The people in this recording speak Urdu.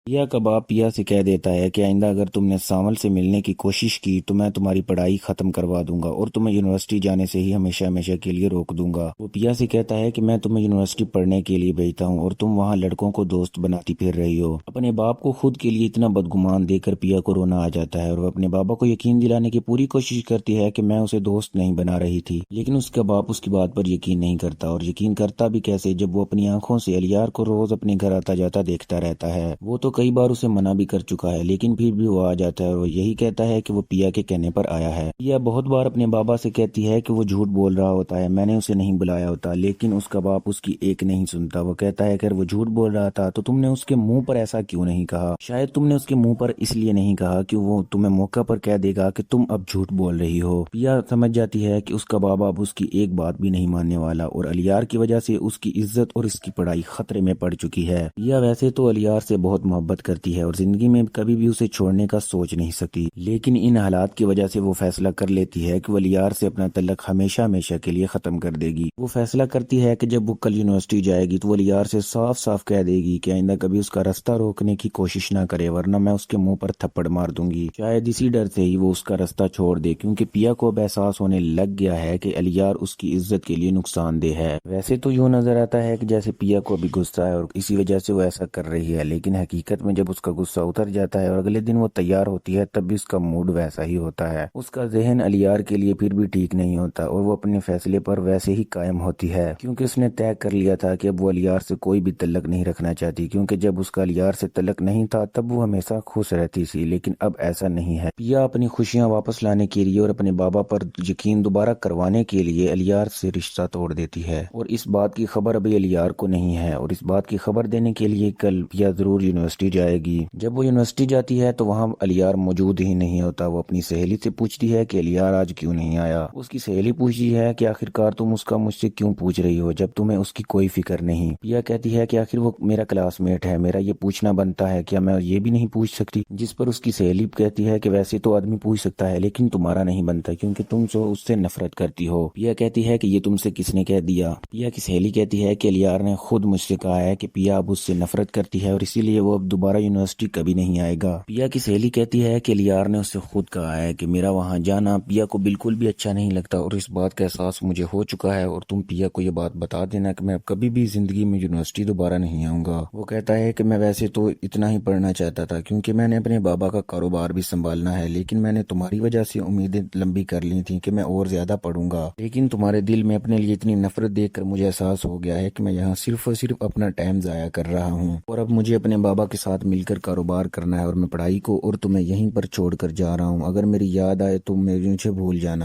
پیا کا باپ پیا سے کہہ دیتا ہے کہ آئندہ اگر تم نے سانول سے ملنے کی کوشش کی تو میں تمہاری پڑھائی ختم کروا دوں گا اور تمہیں یونیورسٹی جانے سے ہی ہمیشہ ہمیشہ کے لیے روک دوں گا۔ وہ پیا سے کہتا ہے کہ میں تمہیں یونیورسٹی پڑھنے کے لیے بھیجتا ہوں اور تم وہاں لڑکوں کو دوست بناتی پھر رہی ہو۔ اپنے باپ کو خود کے لیے اتنا بدگمان دیکھ کر پیا کو رونا آ جاتا ہے اور وہ اپنے بابا کو یقین دلانے کی پوری کوشش کرتی ہے کہ میں اسے دوست نہیں بنا رہی تھی، لیکن اس کا باپ اس کی بات پر یقین نہیں کرتا، اور یقین کرتا بھی کیسے جب وہ اپنی آنکھوں سے الیار کو روز اپنے گھر آتا جاتا دیکھتا رہتا ہے۔ وہ تو کئی بار اسے منع بھی کر چکا ہے لیکن پھر بھی وہ آ جاتا ہے اور وہ یہی کہتا ہے کہ وہ پیا کے کہنے پر آیا ہے۔ پیا بہت بار اپنے بابا سے کہتی ہے کہ وہ جھوٹ بول رہا ہوتا ہے، میں نے اسے نہیں بلایا ہوتا، لیکن اس کا باپ اس کی ایک نہیں سنتا۔ وہ کہتا ہے کہ اگر وہ جھوٹ بول رہا تھا تو تم نے اس کے منہ پر ایسا کیوں نہیں کہا؟ شاید تم نے اس کے منہ پر اس لیے نہیں کہا کہ وہ تمہیں موقع پر کہہ دے گا کہ تم اب جھوٹ بول رہی ہو۔ پیا سمجھ جاتی ہے کہ اس کا بابا اب اس کی ایک بات بھی نہیں ماننے والا اور الیار کی وجہ سے اس کی عزت اور اس کی پڑھائی خطرے میں پڑ چکی ہے۔ پیا ویسے تو الیار سے بہت محبت کرتی ہے اور زندگی میں کبھی بھی اسے چھوڑنے کا سوچ نہیں سکتی، لیکن ان حالات کی وجہ سے وہ فیصلہ کر لیتی ہے کہ وہ الیار سے اپنا تعلق ہمیشہ ہمیشہ کے لیے ختم کر دے گی۔ وہ فیصلہ کرتی ہے کہ جب وہ کل یونیورسٹی جائے گی تو وہ الیار سے صاف صاف کہہ دے گی کہ آئندہ کبھی اس کا راستہ روکنے کی کوشش نہ کرے ورنہ میں اس کے منہ پر تھپڑ مار دوں گی۔ شاید اسی ڈر سے ہی وہ اس کا راستہ چھوڑ دے، کیونکہ پیا کو اب احساس ہونے لگ گیا ہے کہ الیار اس کی عزت کے لیے نقصان دہ ہے۔ ویسے تو یوں نظر آتا ہے کہ جیسے پیا کو ابھی غصہ ہے اور اسی وجہ سے وہ ایسا کر رہی ہے، لیکن حقیقت میں جب اس کا غصہ اتر جاتا ہے اور اگلے دن وہ تیار ہوتی ہے تب بھی اس کا موڈ ویسا ہی ہوتا ہے۔ اس کا ذہن الیار کے لیے پھر بھی ٹھیک نہیں ہوتا اور وہ اپنے فیصلے پر ویسے ہی قائم ہوتی ہے، کیونکہ اس نے طے کر لیا تھا کہ اب وہ الیار سے کوئی بھی تعلق نہیں رکھنا چاہتی، کیونکہ جب اس کا الیار سے تعلق نہیں تھا تب وہ ہمیشہ خوش رہتی تھی، لیکن اب ایسا نہیں ہے۔ پیا اپنی خوشیاں واپس لانے کے لیے اور اپنے بابا پر یقین دوبارہ کروانے کے لیے الیار سے رشتہ توڑ دیتی ہے، اور اس بات کی خبر ابھی الیار کو نہیں ہے، اور اس بات کی خبر دینے کے لیے کل پیا ضرور یونیورسٹی جائے گی۔ جب وہ یونیورسٹی جاتی ہے تو وہاں الیار موجود ہی نہیں ہوتا۔ وہ اپنی سہیلی سے پوچھتی ہے کہ الیار آج کیوں نہیں آیا۔ اس کی سہیلی پوچھتی ہے کہ آخرکار تم اس کا مجھ سے کیوں پوچھ رہی ہو جب تمہیں اس کی کوئی فکر نہیں۔ پیا کہتی ہے کہ آخر وہ میرا کلاس میٹ ہے، میرا یہ پوچھنا بنتا ہے، کیا میں یہ بھی نہیں پوچھ سکتی؟ جس پر اس کی سہیلی کہتی ہے کہ ویسے تو آدمی پوچھ سکتا ہے لیکن تمہارا نہیں بنتا کیونکہ تم اس سے نفرت کرتی ہو۔ پیا کہتی ہے کہ یہ تم سے کس نے کہہ دیا؟ پیا کی سہیلی کہتی ہے کہ الیار نے خود مجھ سے کہا ہے کہ پیا اب اس سے نفرت کرتی ہے اور اسی لیے وہ اب دوبارہ یونیورسٹی کبھی نہیں آئے گا۔ پیا کی سہیلی کہتی ہے کہ الیار نے اس سے خود کہا ہے کہ میرا وہاں جانا پیا کو بالکل بھی اچھا نہیں لگتا اور اس بات کا احساس مجھے ہو چکا ہے، اور تم پیا کو یہ بات بتا دینا کہ میں اب کبھی بھی زندگی میں یونیورسٹی دوبارہ نہیں آؤں گا۔ وہ کہتا ہے کہ میں ویسے تو اتنا ہی پڑھنا چاہتا تھا کیونکہ میں نے اپنے بابا کا کاروبار بھی سنبھالنا ہے، لیکن میں نے تمہاری وجہ سے امیدیں لمبی کر لی تھیں کہ میں اور زیادہ پڑھوں گا، لیکن تمہارے دل میں اپنے لیے اتنی نفرت دیکھ کر مجھے احساس ہو گیا ہے کہ میں یہاں صرف اور صرف اپنا ٹائم ضائع کر رہا ہوں، اور اب مجھے اپنے بابا کے ساتھ مل کر کاروبار کرنا ہے اور میں پڑھائی کو اور تمہیں یہیں پر چھوڑ کر جا رہا ہوں۔ اگر میری یاد آئے تو مجھے بھول جانا۔